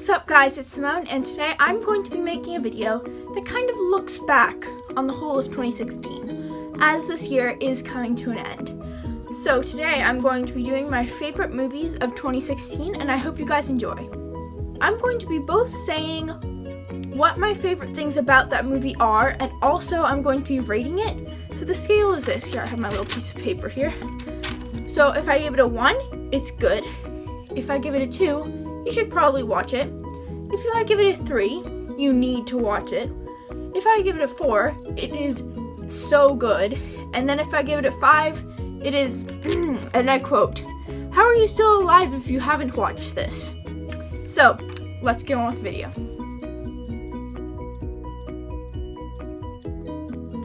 What's up guys, it's Simone, and today I'm going to be making a video that kind of looks back on the whole of 2016, as this year is coming to an end. So today I'm going to be doing my favorite movies of 2016, and I hope you guys enjoy. I'm going to be both saying what my favorite things about that movie are, and also I'm going to be rating it. So the scale is this. Here, I have my little piece of paper here. So if I give it a 1, it's good. If I give it a 2, you should probably watch it. If I give it a 3, you need to watch it. If I give it a 4, it is so good. And then if I give it a 5, it is, and I quote, "How are you still alive if you haven't watched this?" So, let's get on with the video.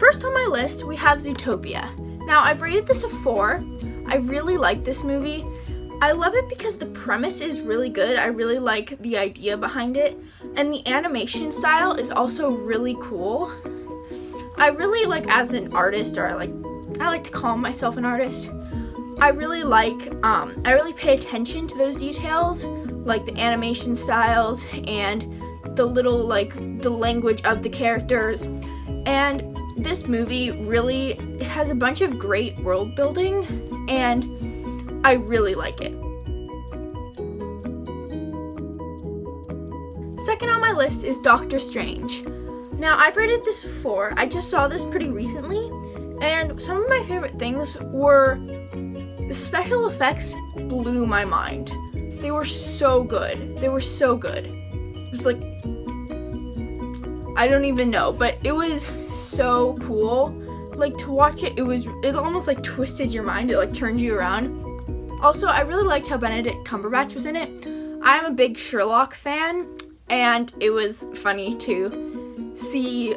First on my list, we have Zootopia. Now, I've rated this a 4. I really like this movie. I love it because the premise is really good. I really like the idea behind it, and the animation style is also really cool. I really like, as an artist, or I like to call myself an artist, I really pay attention to those details, like the animation styles and the little, the language of the characters. And this movie really, it has a bunch of great world building, and I really like it. Second on my list is Doctor Strange. Now, I've rated this 4. I just saw this pretty recently, and some of my favorite things were the special effects blew my mind. They were so good. It was like, I don't even know, but it was so cool. Like, to watch it, it almost like twisted your mind. It like turned you around. Also, I really liked how Benedict Cumberbatch was in it. I'm a big Sherlock fan, and it was funny to see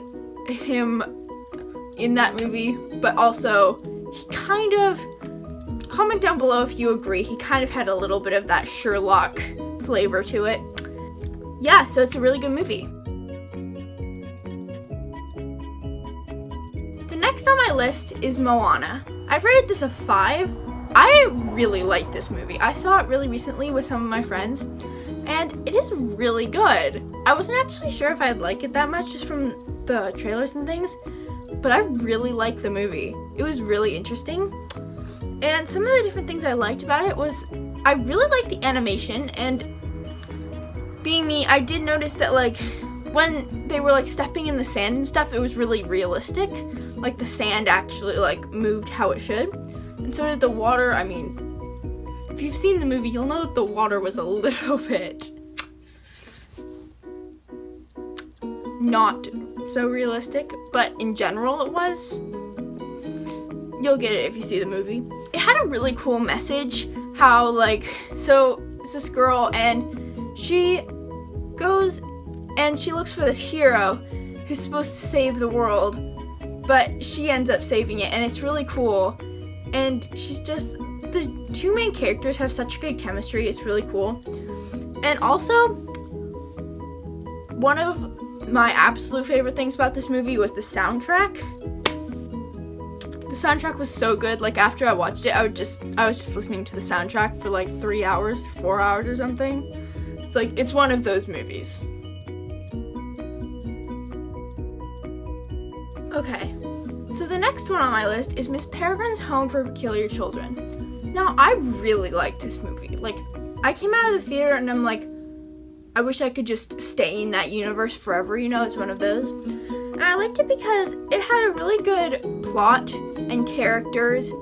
him in that movie, but also he kind of, comment down below if you agree, he kind of had a little bit of that Sherlock flavor to it. Yeah, so it's a really good movie. The next on my list is Moana. I've rated this a 5. I really like this movie. I saw it really recently with some of my friends, and it is really good. I wasn't actually sure if I'd like it that much just from the trailers and things, but I really liked the movie. It was really interesting, and some of the different things I liked about it was I really liked the animation, and being me, I did notice that when they were stepping in the sand and stuff, it was really realistic. Like the sand actually moved how it should. And so did the water. I mean, if you've seen the movie, you'll know that the water was a little bit not so realistic, but in general it was. You'll get it if you see the movie. It had a really cool message, how so it's this girl, and she goes and she looks for this hero who's supposed to save the world, but she ends up saving it, and it's really cool. And she's just, the two main characters have such good chemistry, it's really cool. And also, one of my absolute favorite things about this movie was the soundtrack. The soundtrack was so good. After I watched it, I was just listening to the soundtrack for 3 hours, 4 hours or something. It's one of those movies. Okay. So the next one on my list is Miss Peregrine's Home for Peculiar Children. Now, I really like this movie. I came out of the theater and I'm I wish I could just stay in that universe forever, it's one of those. And I liked it because it had a really good plot and characters,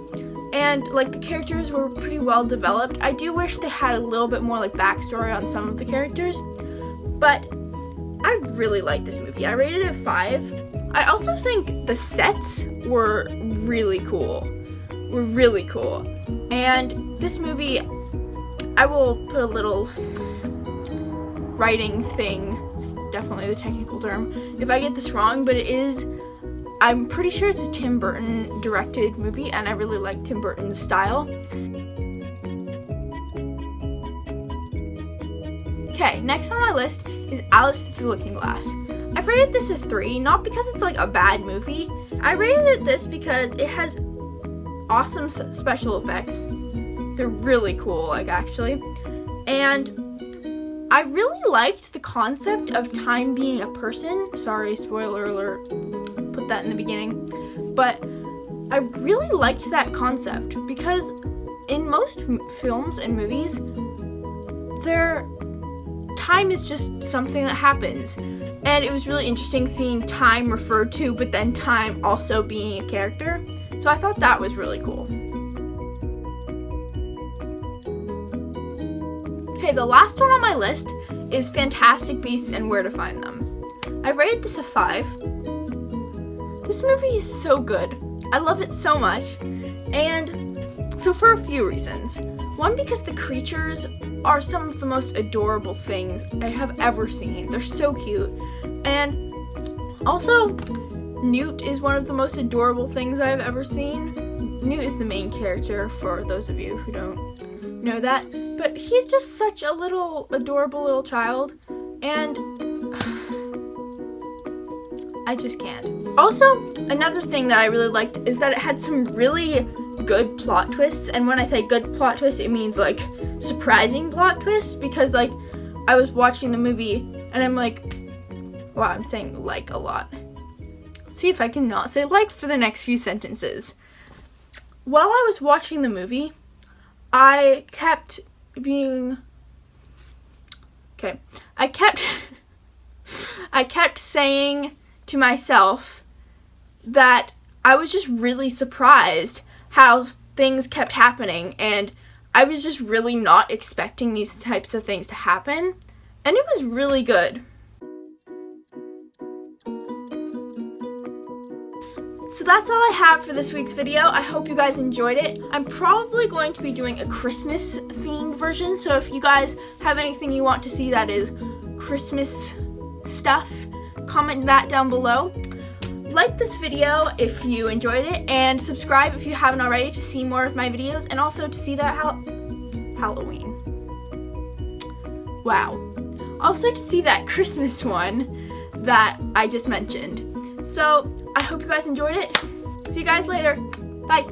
and the characters were pretty well developed. I do wish they had a little bit more backstory on some of the characters, but I really like this movie. I rated it a 5. I also think the sets were really cool. And this movie, I will put a little writing thing, it's definitely the technical term, if I get this wrong, but I'm pretty sure it's a Tim Burton directed movie, and I really like Tim Burton's style. Okay, next on my list is Alice Through the Looking Glass. I've rated this a 3, not because it's a bad movie. I rated it this because it has awesome special effects. They're really cool, actually. And I really liked the concept of time being a person. Sorry, spoiler alert, put that in the beginning. But I really liked that concept because in most films and movies, time is just something that happens. And it was really interesting seeing time referred to, but then time also being a character. So I thought that was really cool. Okay, the last one on my list is Fantastic Beasts and Where to Find Them. I rated this a 5. This movie is so good. I love it so much. And so for a few reasons. One, because the creatures are some of the most adorable things I have ever seen. They're so cute. And also, Newt is one of the most adorable things I've ever seen. Newt is the main character, for those of you who don't know that. But he's just such a little adorable little child. And I just can't. Also, another thing that I really liked is that it had some really good plot twists. And when I say good plot twists, it means like surprising plot twists, because like I was watching the movie and I'm like, wow, I'm saying like a lot. Let's see if I can not say like for the next few sentences. While I was watching the movie, I kept saying to myself that I was just really surprised how things kept happening, and I was just really not expecting these types of things to happen, and it was really good. So that's all I have for this week's video. I hope you guys enjoyed it. I'm probably going to be doing a Christmas themed version, so if you guys have anything you want to see that is Christmas stuff, comment that down below. Like this video if you enjoyed it, and subscribe if you haven't already to see more of my videos, and also to see that Halloween. Wow. Also to see that Christmas one that I just mentioned. So I hope you guys enjoyed it. See you guys later. Bye.